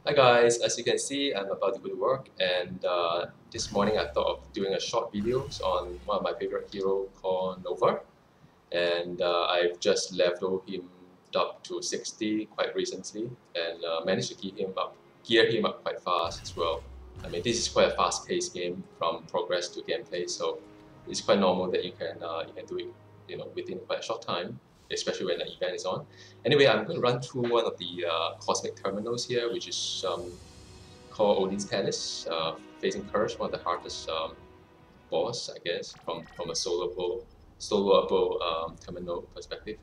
Hi guys, as you can see, I'm about to go to work, and this morning I thought of doing a short videos on one of my favorite hero called Nova, and I've just leveled him up to 60 quite recently, and managed to gear him up quite fast as well. I mean, this is quite a fast-paced game from progress to gameplay, so it's quite normal that you can do it, within quite a short time, especially when the event is on. Anyway, I'm going to run through one of the cosmic terminals here, which is called Odin's Palace, facing Kurse, one of the hardest boss, I guess, from a soloable terminal perspective.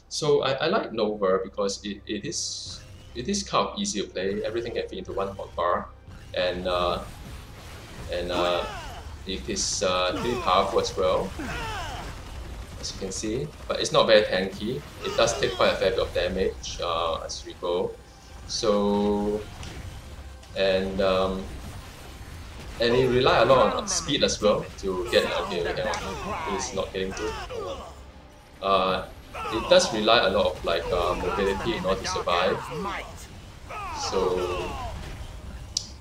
So I like Nova because it is kind of easy to play. Everything can fit into one hotbar, and it is pretty powerful as well, as you can see. But it's not very tanky. It does take quite a fair bit of damage as we go. So and it rely a lot on speed as well to get. Okay, hang on, it's not getting through. It does rely a lot of mobility in order to survive. So,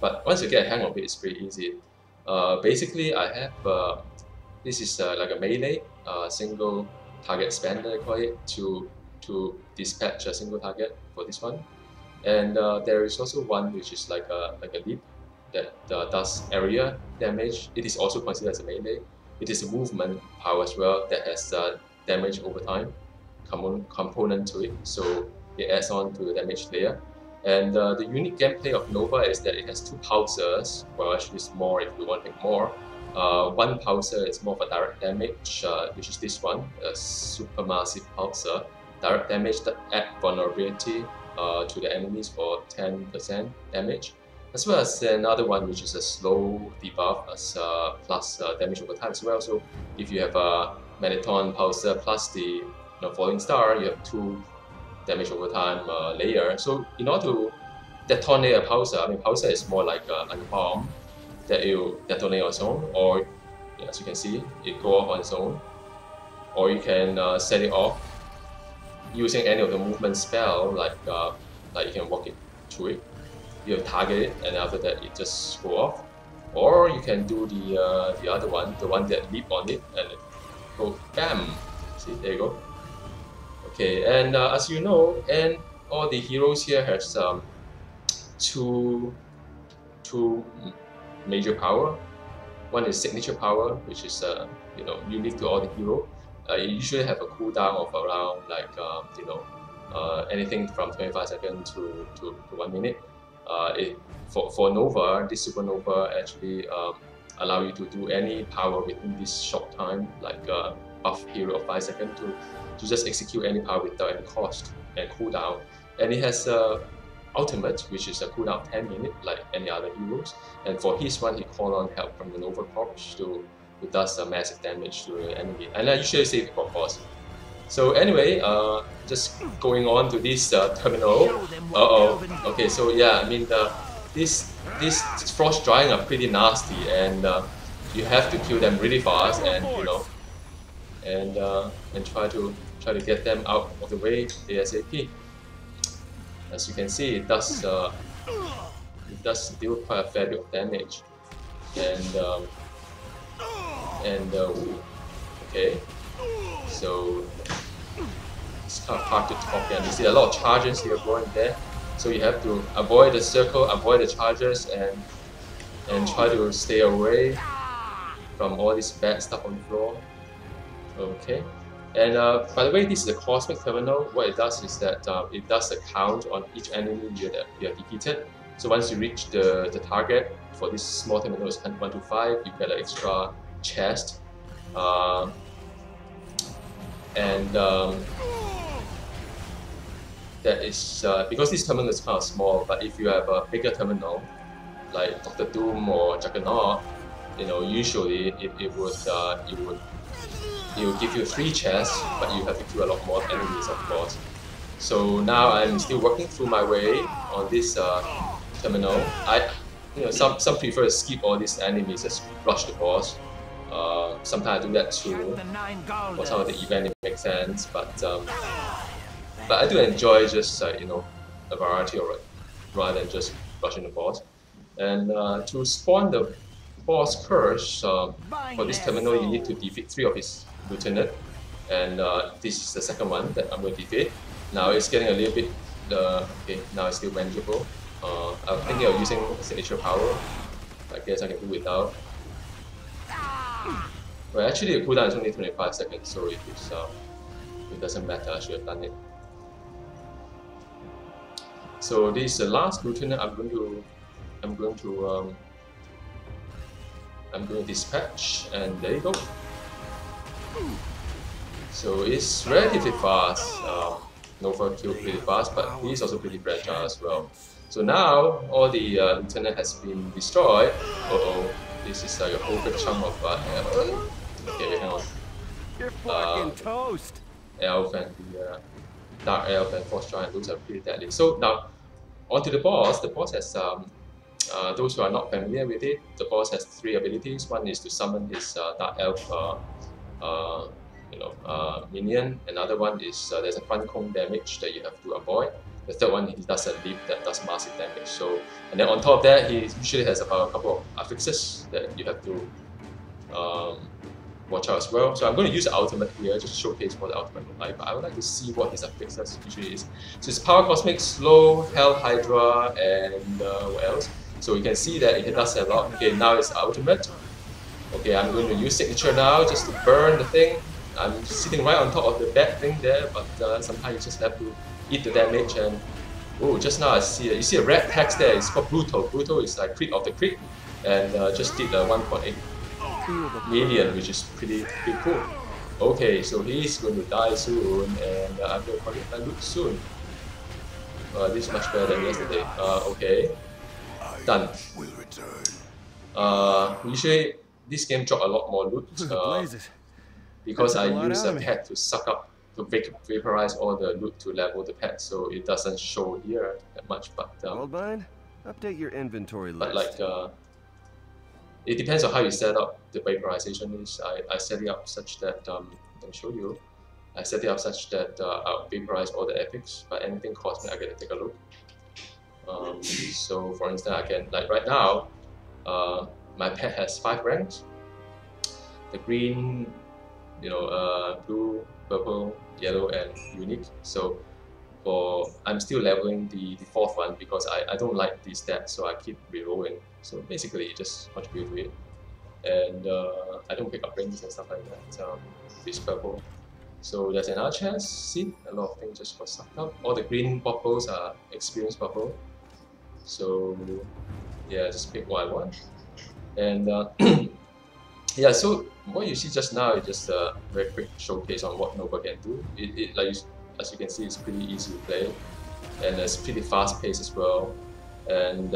but once you get a hang of it, it's pretty easy. Basically, I have this is like a melee single target span that I call it, to dispatch a single target for this one. And there is also one which is like a leap that does area damage. It is also considered as a melee. It is a movement power as well that has damage over time component to it, so it adds on to the damage layer. And the unique gameplay of Nova is that it has two pulsers. Well, actually it's more if you want to make more. One pulsar is more for direct damage, which is this one, a supermassive pulsar. Direct damage that add vulnerability to the enemies for 10% damage, as well as another one which is a slow debuff as plus damage over time as well. So if you have a Magneton pulsar plus the falling star, you have 2 damage over time layer. So in order to detonate a pulsar, I mean pulsar is more like a bomb that you detonate on its own, or as you can see, it go off on its own, or you can set it off using any of the movement spell, like you can walk it through it, you target it, and after that it just go off. Or you can do the other one, the one that leap on it and go bam. See, there you go. Okay, and as you know, and all the heroes here has two major power. One is signature power, which is unique to all the hero. You usually have a cooldown of around anything from 25 seconds to 1 minute. For Nova, this supernova actually allow you to do any power within this short time, like a buff period of 5 seconds to just execute any power without any cost and cooldown. And it has ultimate, which is a cooldown of 10 minutes, like any other heroes. And for his one, he call on help from the Nova Corpse who does massive damage to the enemy. And I usually save it for boss. So anyway, just going on to this terminal. Okay, so yeah, I mean these frost giant are pretty nasty, and you have to kill them really fast, and and try to get them out of the way ASAP. As you can see, it does deal quite a fair bit of damage, ooh, okay, so it's kind of hard to talk, and you see a lot of charges here going there, so you have to avoid the circle, avoid the charges, and try to stay away from all this bad stuff on the floor. Okay, and by the way, this is a cosmic terminal. What it does is that it does a count on each enemy you have defeated. So once you reach the target for this small terminal is 1 to 5, you get an extra chest, that is because this terminal is kind of small. But if you have a bigger terminal like Dr. Doom or Juggernaut, usually it will give you 3 chests, but you have to kill a lot more enemies, of course. So now I'm still working through my way on this terminal. Some prefer to skip all these enemies, just rush the boss. Sometimes I do that too. For some of the event, it makes sense, but I do enjoy just a variety of rather than just rushing the boss. And to spawn the boss Kurse, for this terminal you need to defeat 3 of his lieutenant, and this is the second one that I'm going to defeat. Now it's getting a little bit, okay, now it's still manageable. I'm thinking of using signature power. I guess I can do without. Well, actually the cooldown is only 25 seconds, so it doesn't matter, I should have done it. So this is the last lieutenant I'm going to dispatch, and there you go. So it's relatively fast. Nova killed pretty fast, but he's also pretty fragile as well. So now all the lieutenant has been destroyed. This is like a whole big chunk of okay, hang on. You're fucking toast. Elf and the Dark Elf and Force Giant, those are pretty deadly. So now onto the boss. The boss has those who are not familiar with it, the boss has 3 abilities. One is to summon his Dark Elf minion. Another one is there's a front cone damage that you have to avoid. The third one, he does a leap that does massive damage. So, and then on top of that, he usually has about a couple of affixes that you have to watch out as well. So I'm going to use the ultimate here, just to showcase what the ultimate looks like. But I would like to see what his affixes usually is. So it's Power Cosmic, Slow, Hell Hydra, and what else? So you can see that it does a lot. Okay, now it's ultimate. Okay, I'm going to use signature now just to burn the thing. I'm sitting right on top of the bad thing there, but sometimes you just have to eat the damage. And oh, just now I see you see a red text there. It's called Brutal. Brutal is like crit of the crit, and just did 1.8 million, which is pretty cool. Okay, so he's going to die soon, and I'm going to collect my loot soon. This is much better than yesterday. Okay, done. Usually this game drop a lot more loot because I use a pet to suck up, to vaporize all the loot to level the pet, so it doesn't show here that much. But Goldmine, update your inventory list. But like it depends on how you set up the vaporization. I set it up such that let me show you. I set it up such that I'll vaporize all the epics, but anything cosmic I get to take a look. So for instance, I can, like right now, my pet has 5 ranks. The green, blue, purple, yellow, and unique. So I'm still leveling the 4th one because I don't like these stats, so I keep rerolling. So basically, it just contribute to it. And I don't pick up rings and stuff like that. This purple. So there's another chance. See, a lot of things just got sucked up. All the green bubbles are experience bubble. So yeah, just pick what I want. And yeah, so what you see just now is just a very quick showcase on what Nova can do. As you can see, it's pretty easy to play, and it's pretty fast paced as well. And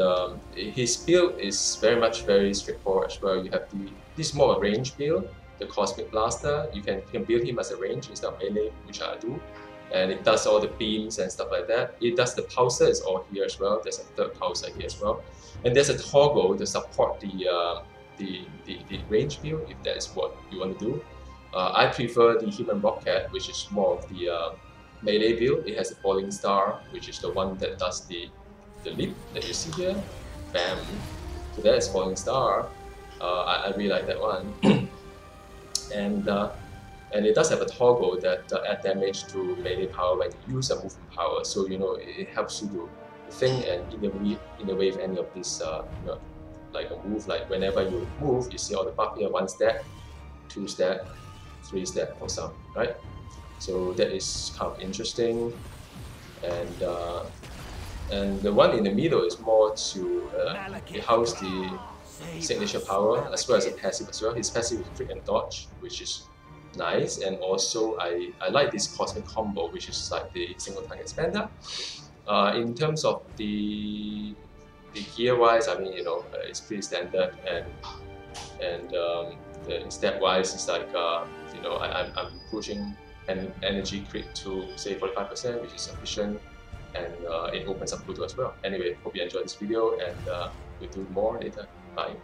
his build is very straightforward as well. You have this is more a range build, the Cosmic Blaster. You can build him as a range instead of melee, which I do. And it does all the beams and stuff like that. It does the pulsar, is all here as well. There's a 3rd pulsar here as well. And there's a toggle to support the range build if that is what you want to do. I prefer the Human Rocket, which is more of the melee build. It has a Falling Star, which is the one that does the leap that you see here. Bam! So that is Falling Star. I really like that one. And it does have a toggle that add damage to melee power when you use a movement power. So it helps you to think and interweave any of this like a move. Like whenever you move, you see all the buff here: 1 step, 2 step, 3 step or some, right? So that is kind of interesting. And the one in the middle is more to it houses the signature power as well as a passive as well. His passive is crit and dodge, which is nice. And also I like this cosmic combo, which is like the single target expander. In terms of the gear wise, I mean, it's pretty standard, and the step wise is like I'm pushing an energy crit to say 45%, which is sufficient, and it opens up Pluto as well. Anyway, hope you enjoyed this video, and we'll do more later. Bye.